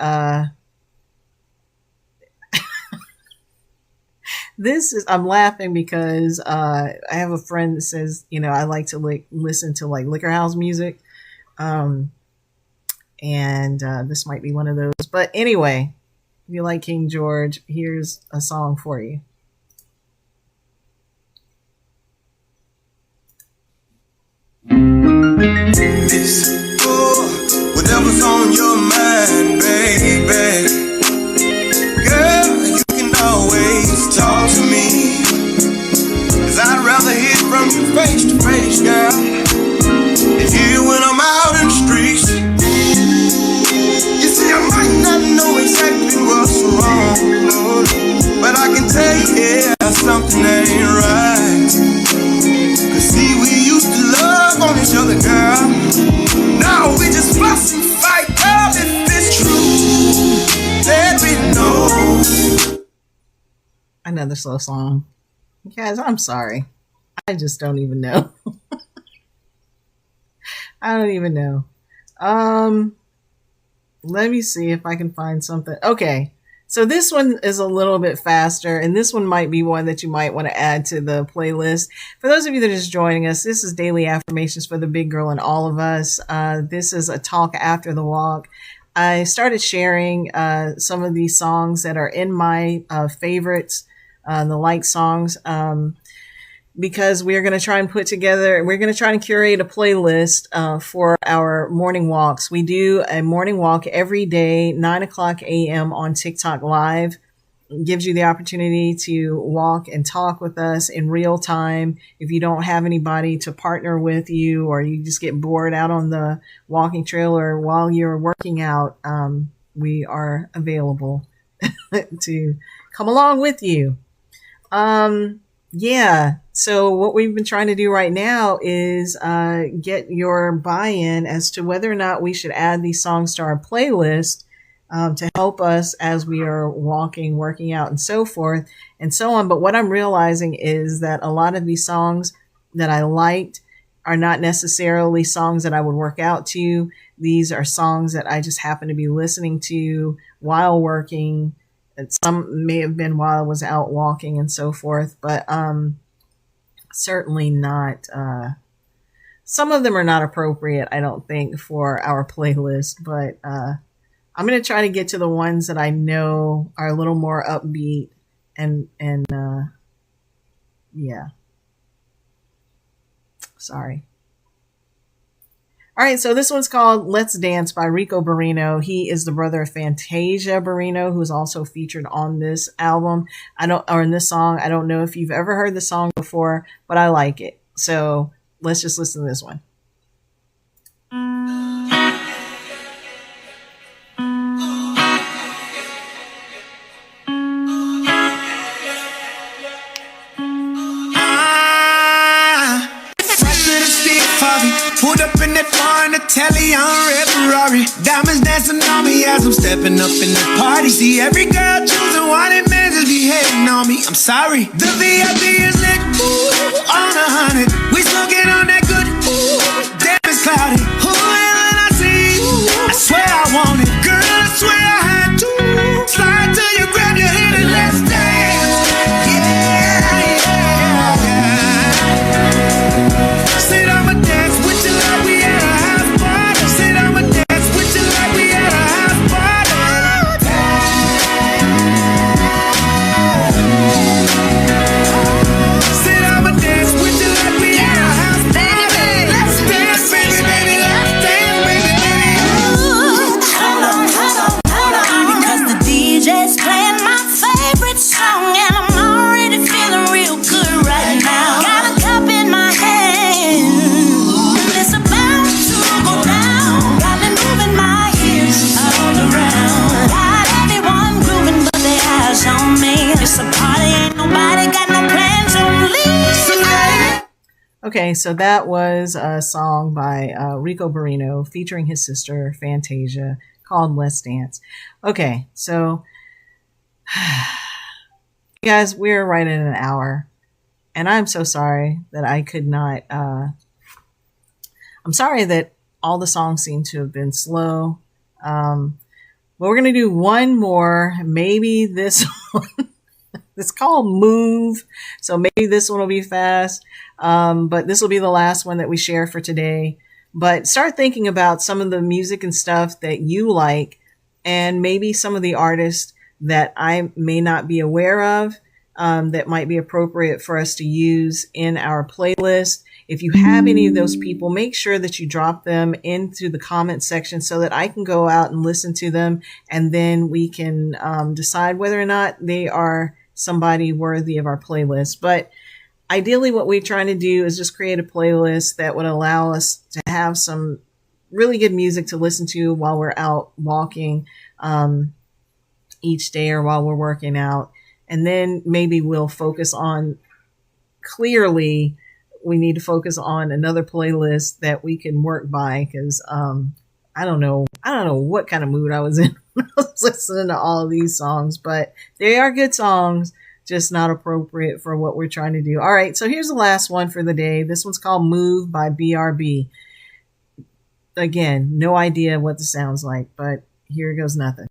I'm laughing because I have a friend that says, I like to listen to like Liquor House music. And this might be one of those. But anyway, if you like King George, here's a song for you. This or whatever's on your mind, baby. Girl, you can always talk to me, 'cause I'd rather hear from you face to face, girl, than hear when I'm out in the streets. You see, I might not know exactly what's wrong, but I can tell you, yeah, something ain't right. 'Cause see, we used to love on each other, girl. Now we just fuss and fight, girl. If it's true, let me know. Another slow song. Guys, I'm sorry. I just don't even know. I don't even know. Let me see if I can find something. Okay. So this one is a little bit faster, and this one might be one that you might want to add to the playlist. For those of you that are just joining us, this is Daily Affirmations for the Big Girl and All of Us. This is a talk after the walk. I started sharing some of these songs that are in my favorites, the like songs, because we're going to try and we're going to try and curate a playlist for our morning walks. We do a morning walk every day, 9 o'clock a.m. on TikTok Live. It gives you the opportunity to walk and talk with us in real time. If you don't have anybody to partner with you, or you just get bored out on the walking trail or while you're working out, we are available to come along with you. Yeah. So what we've been trying to do right now is get your buy-in as to whether or not we should add these songs to our playlist to help us as we are walking, working out, and so forth and so on. But what I'm realizing is that a lot of these songs that I liked are not necessarily songs that I would work out to. These are songs that I just happen to be listening to while working. Some may have been while I was out walking and so forth, but certainly not. Some of them are not appropriate, I don't think, for our playlist, but I'm going to try to get to the ones that I know are a little more upbeat and yeah. Sorry. All right, so this one's called Let's Dance by Rico Barrino. He is the brother of Fantasia Barrino, who's also featured on this album. Or in this song. I don't know if you've ever heard the song before, but I like it. So let's just listen to this one. Pulled up in that foreign Italian red Ferrari. Diamonds dancing on me as I'm stepping up in the party. See every girl choosing one, and man just be hating on me. I'm sorry. The VIP is lit, ooh, on 100. We smoking on that good, ooh, damn it's cloudy. Ooh, and when I see you, I swear I want it. Girl, I swear I had to. Slide till you grab your hand and let's dance. Yeah, yeah, yeah. Sit I'ma dance with you like we at a house party. Sit I'ma dance with you like we at a house party. Sit I'ma dance with you like we at a house party. Let's dance, baby, baby, let's dance, baby, baby. Hold on, because the DJ's playing my favorite song, and I'm already feeling real good right now. Got a cup in my hand, it's about to go down. Got me moving my hips all around. Got everyone grooving, but their eyes on me. It's a party, ain't nobody got no plans on leave. Okay, so that was a song by Rico Barrino featuring his sister Fantasia called Let's Dance. Okay, so guys, we're right at an hour, and I'm so sorry that I could not. I'm sorry that all the songs seem to have been slow. But we're going to do one more, maybe this one. It's called Move, so maybe this one will be fast. But this will be the last one that we share for today. But start thinking about some of the music and stuff that you like, and maybe some of the artists that I may not be aware of, that might be appropriate for us to use in our playlist. If you have any of those people, make sure that you drop them into the comment section so that I can go out and listen to them, and then we can decide whether or not they are somebody worthy of our playlist. But ideally, what we're trying to do is just create a playlist that would allow us to have some really good music to listen to while we're out walking each day, or while we're working out. And then maybe we'll focus on, clearly, we need to focus on another playlist that we can work by, because I don't know what kind of mood I was in when I was listening to all of these songs, but they are good songs, just not appropriate for what we're trying to do. All right, so here's the last one for the day. This one's called Move by BRB. Again, no idea what this sounds like, but here goes nothing.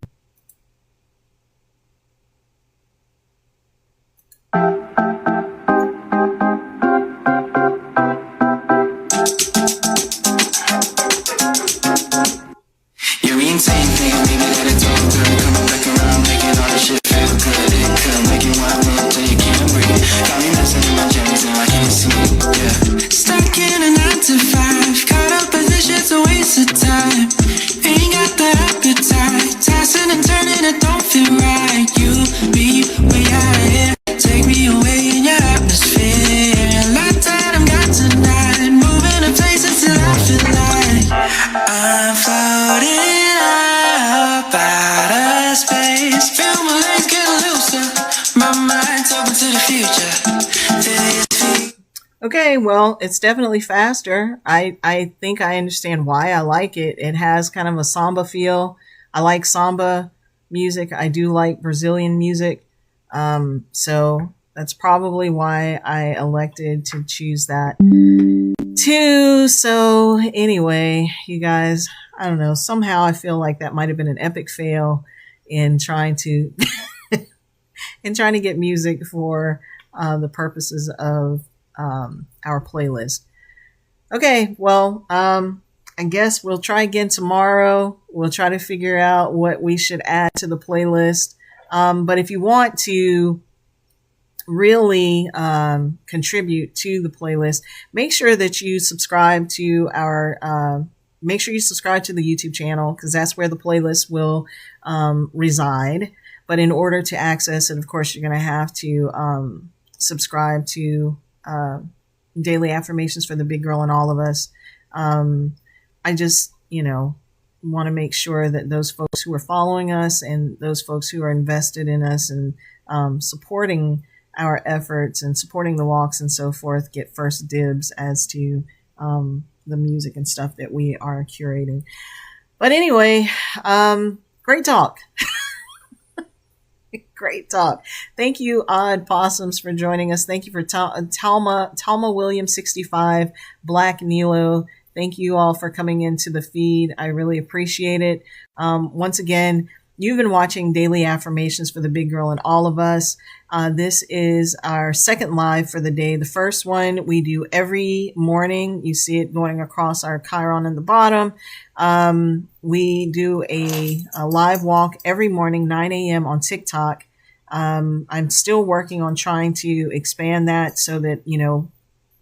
Okay, well, it's definitely faster. I think I understand why I like it. It has kind of a samba feel. I like samba music. I do like Brazilian music. So that's probably why I elected to choose that too. So anyway, you guys, I don't know. Somehow I feel like that might have been an epic fail in trying to get music for the purposes of our playlist. Okay, well, I guess we'll try again tomorrow. We'll try to figure out what we should add to the playlist. But if you want to really contribute to the playlist, make sure that you subscribe to our make sure you subscribe to the YouTube channel, because that's where the playlist will reside. But in order to access it, of course, you're going to have to subscribe to Daily Affirmations for the Big Girl and All of Us. I just, want to make sure that those folks who are following us and those folks who are invested in us and supporting our efforts and supporting the walks and so forth get first dibs as to the music and stuff that we are curating. But anyway, great talk. Great talk. Thank you, Odd Possums, for joining us. Thank you for Talma Williams 65, Black Nilo. Thank you all for coming into the feed. I really appreciate it. Once again, you've been watching Daily Affirmations for the Big Girl and All of Us. This is our second live for the day. The first one we do every morning. You see it going across our Chiron in the bottom. We do a live walk every morning, 9 a.m. on TikTok. I'm still working on trying to expand that so that,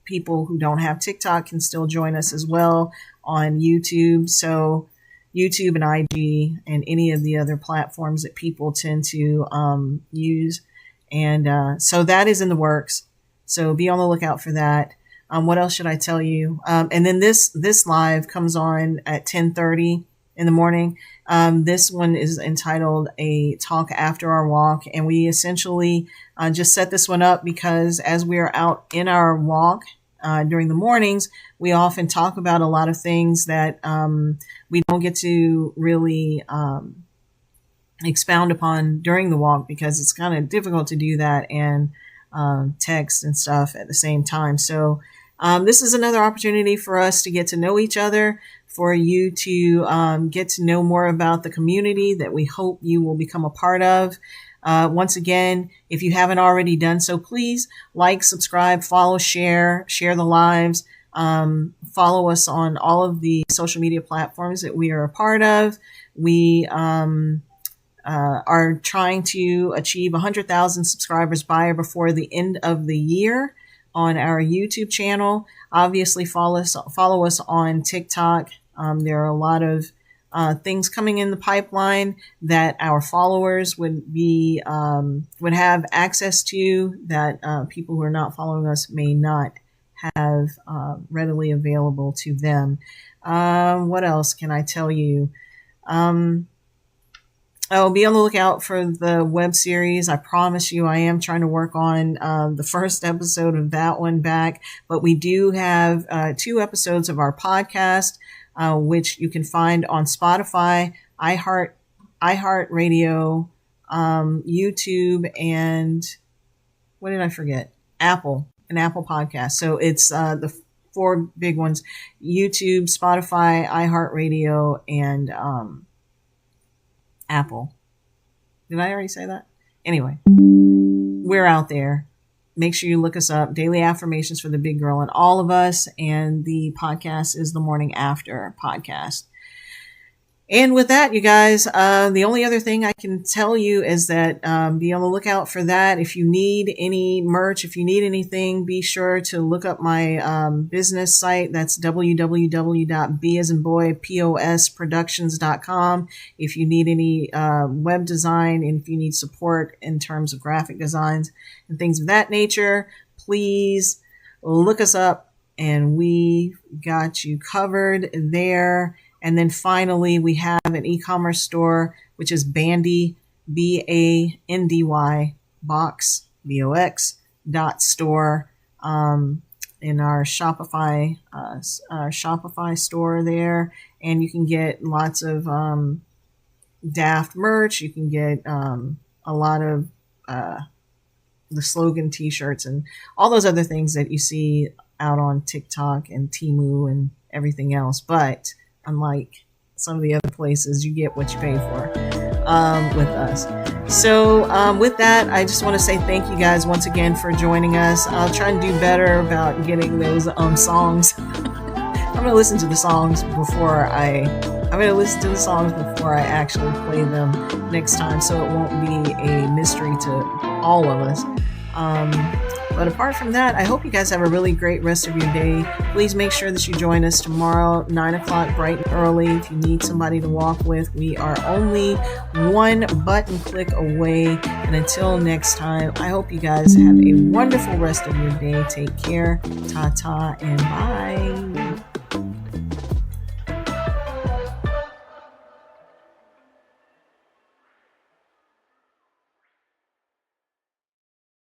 people who don't have TikTok can still join us as well on YouTube. So YouTube and IG and any of the other platforms that people tend to use. And so that is in the works. So be on the lookout for that. What else should I tell you? And then this live comes on at 10:30 in the morning. This one is entitled A Talk After Our Walk. And we essentially just set this one up because as we are out in our walk during the mornings, we often talk about a lot of things that we don't get to really expound upon during the walk because it's kind of difficult to do that and text and stuff at the same time. So this is another opportunity for us to get to know each other, for you to get to know more about the community that we hope you will become a part of. Once again, if you haven't already done so, please like, subscribe, follow, share the lives. Follow us on all of the social media platforms that we are a part of. We are trying to achieve 100,000 subscribers by or before the end of the year on our YouTube channel. Obviously, follow us on TikTok. There are a lot of things coming in the pipeline that our followers would have access to that people who are not following us may not have readily available to them. What else can I tell you? I'll be on the lookout for the web series. I promise you, I am trying to work on the first episode of that one back. But we do have 2 episodes of our podcast, which you can find on Spotify, iHeartRadio, YouTube, and what did I forget? Apple, an Apple podcast. So it's the 4 big ones: YouTube, Spotify, iHeartRadio, and Apple. Did I already say that? Anyway, we're out there. Make sure you look us up. Daily Affirmations for the Big Girl and All of Us. And the podcast is the Morning After podcast. And with that, you guys, the only other thing I can tell you is that be on the lookout for that. If you need any merch, if you need anything, be sure to look up my business site. That's www.basandboyposproductions.com. If you need any web design and if you need support in terms of graphic designs and things of that nature, please look us up and we got you covered there. And then finally, we have an e-commerce store, which is Bandy, BANDY, box, BOX, .store. in our Shopify store there, and you can get lots of DAFT merch. You can get a lot of the slogan t-shirts and all those other things that you see out on TikTok and Temu and everything else. But unlike some of the other places, you get what you pay for with us. So with that, I just want to say thank you guys once again for joining us. I'll try and do better about getting those songs. I'm going to listen to the songs before I actually play them next time, so it won't be a mystery to all of us. But apart from that, I hope you guys have a really great rest of your day. Please make sure that you join us tomorrow, 9 o'clock, bright and early. If you need somebody to walk with, we are only one button click away. And until next time, I hope you guys have a wonderful rest of your day. Take care. Ta-ta and bye.